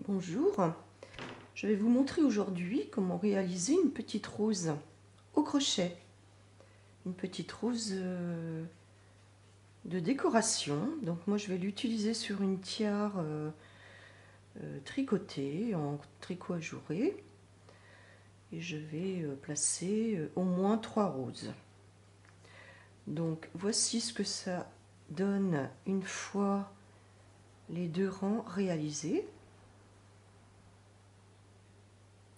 Bonjour, je vais vous montrer aujourd'hui comment réaliser une petite rose au crochet. Une petite rose de décoration. Donc moi je vais l'utiliser sur une tiare tricotée en tricot ajouré. Et je vais placer au moins 3 roses. Donc voici ce que ça donne une fois les 2 rangs réalisés.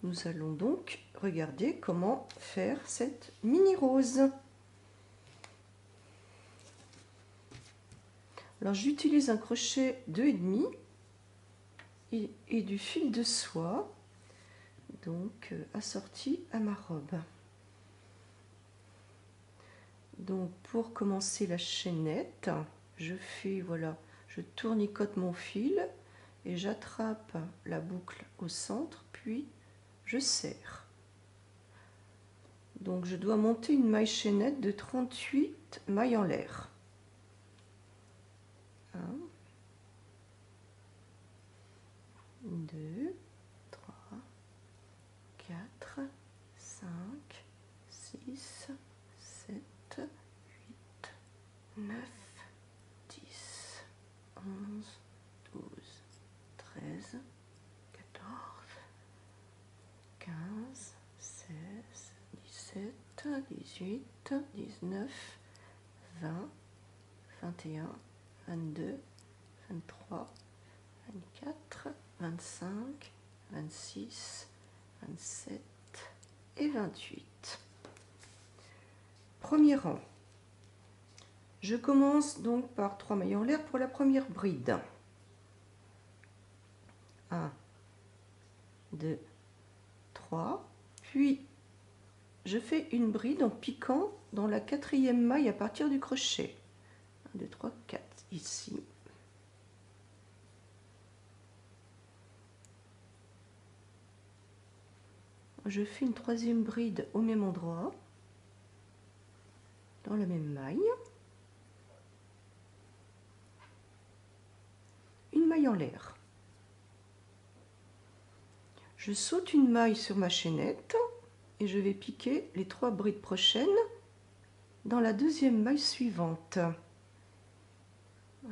Nous allons donc regarder comment faire cette mini rose. Alors j'utilise un crochet 2,5 et du fil de soie, donc assorti à ma robe. Donc pour commencer la chaînette, je fais je tournicote mon fil et j'attrape la boucle au centre, puis je serre. Donc je dois monter une maille chaînette de 38 mailles en l'air. 1, 2, 3, 4, 5, 6, 7, 8, 9, 10, 11, 12, 13, 14, 15, 16, 17, 18, 19, 20, 21, 22, 23, 24, 25, 26, 27 et 28. Premier rang. Je commence donc par 3 mailles en l'air pour la première bride. 1, 2, 3. Puis je fais une bride en piquant dans la 4e maille à partir du crochet. 1, 2, 3, 4 ici. Je fais une 3e bride au même endroit, dans la même maille. Une maille en l'air. Je saute une maille sur ma chaînette et je vais piquer les 3 brides prochaines dans la 2e maille suivante.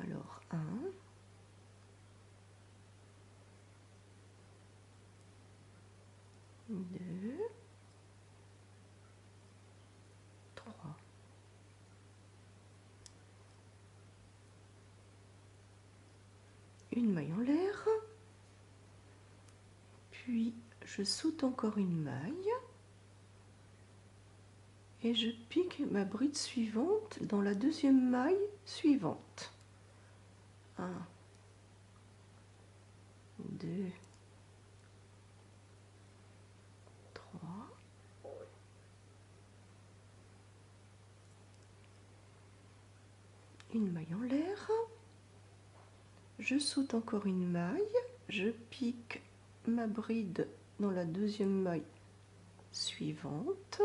Alors 1, 2, 3. Une maille en l'air, puis je saute encore une maille et je pique ma bride suivante dans la 2e maille suivante. 1, 2, 3, une maille en l'air, je saute encore une maille, je pique ma bride dans la 2e maille suivante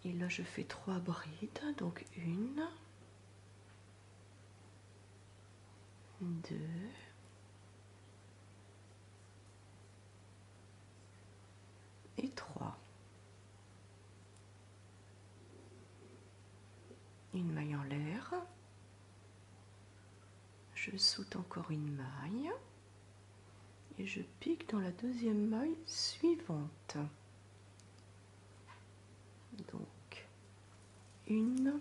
et là je fais 3 brides, donc 1, 2, 3. Une maille en l'air, je saute encore une maille et je pique dans la 2e maille suivante. Donc 1,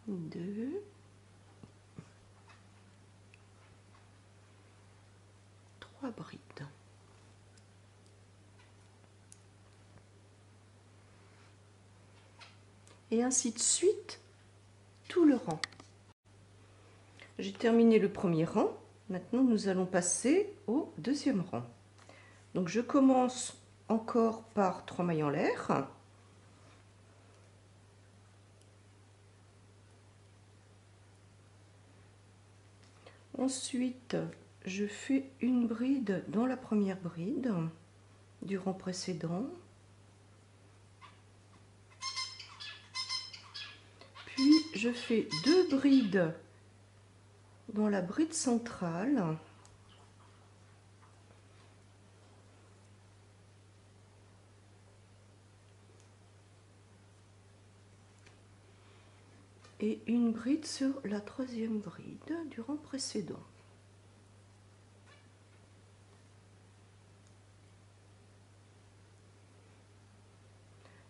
2, 3 brides. Et ainsi de suite tout le rang. J'ai terminé le premier rang. Maintenant, nous allons passer au 2e rang. Donc, je commence encore par 3 mailles en l'air. Ensuite, je fais une bride dans la première bride du rang précédent. Puis, je fais 2 brides devant la bride centrale. Et une bride sur la troisième bride du rang précédent.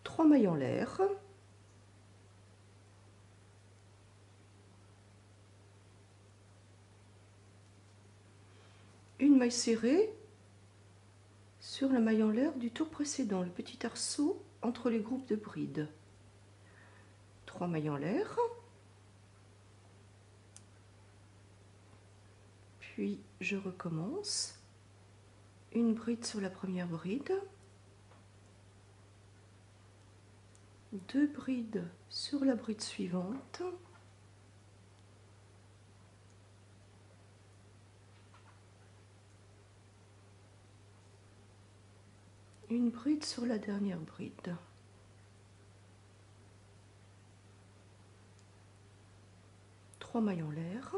Trois mailles en l'air. Une maille serrée sur la maille en l'air du tour précédent, le petit arceau entre les groupes de brides. Trois mailles en l'air. Puis je recommence. Une bride sur la première bride. Deux brides sur la bride suivante. Une bride sur la dernière bride. Trois mailles en l'air.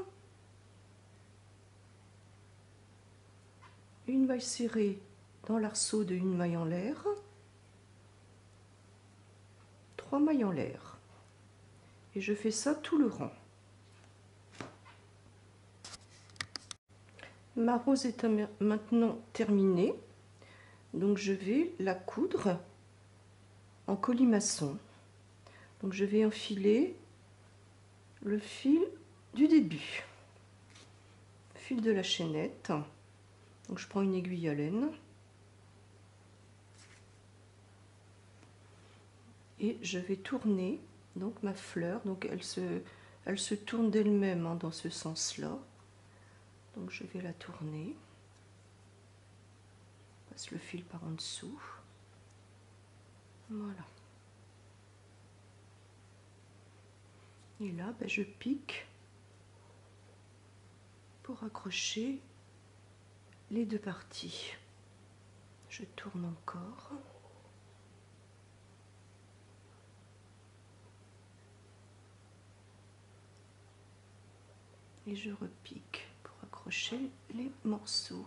Une maille serrée dans l'arceau de une maille en l'air. Trois mailles en l'air. Et je fais ça tout le rang. Ma rose est maintenant terminée. Donc je vais la coudre en colimaçon. Donc je vais enfiler le fil du début, fil de la chaînette. Donc je prends une aiguille à laine et je vais tourner donc ma fleur. Donc elle se tourne d'elle-même hein, dans ce sens-là. Donc je vais la tourner. Je passe le fil par en dessous. Voilà. Et là, ben, je pique pour accrocher les deux parties. Je tourne encore. Et je repique pour accrocher les morceaux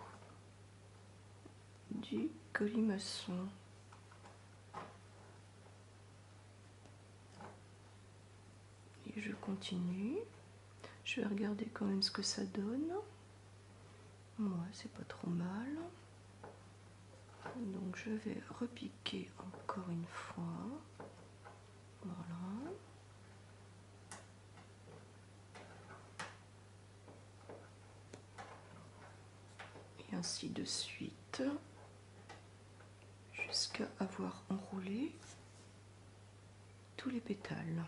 du colimaçon. Et je continue. Je vais regarder quand même ce que ça donne. Ouais, c'est pas trop mal. Donc je vais repiquer encore une fois. Voilà. Et ainsi de suite. Jusqu'à avoir enroulé tous les pétales. Là.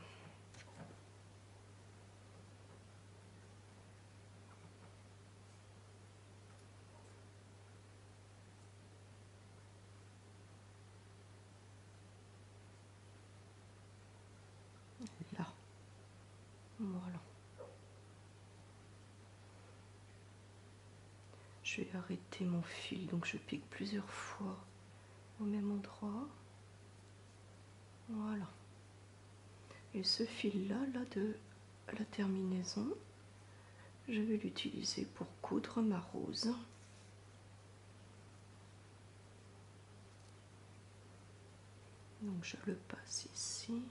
Voilà. Je vais arrêter mon fil, donc je pique plusieurs fois au même endroit. Voilà. Et ce fil-là, là de la terminaison, je vais l'utiliser pour coudre ma rose. Donc je le passe ici.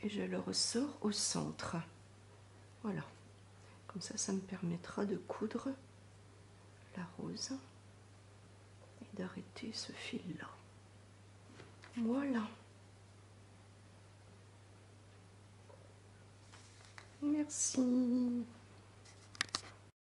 Et je le ressors au centre. Voilà. Comme ça me permettra de coudre la rose et d'arrêter ce fil-là. Voilà. Merci.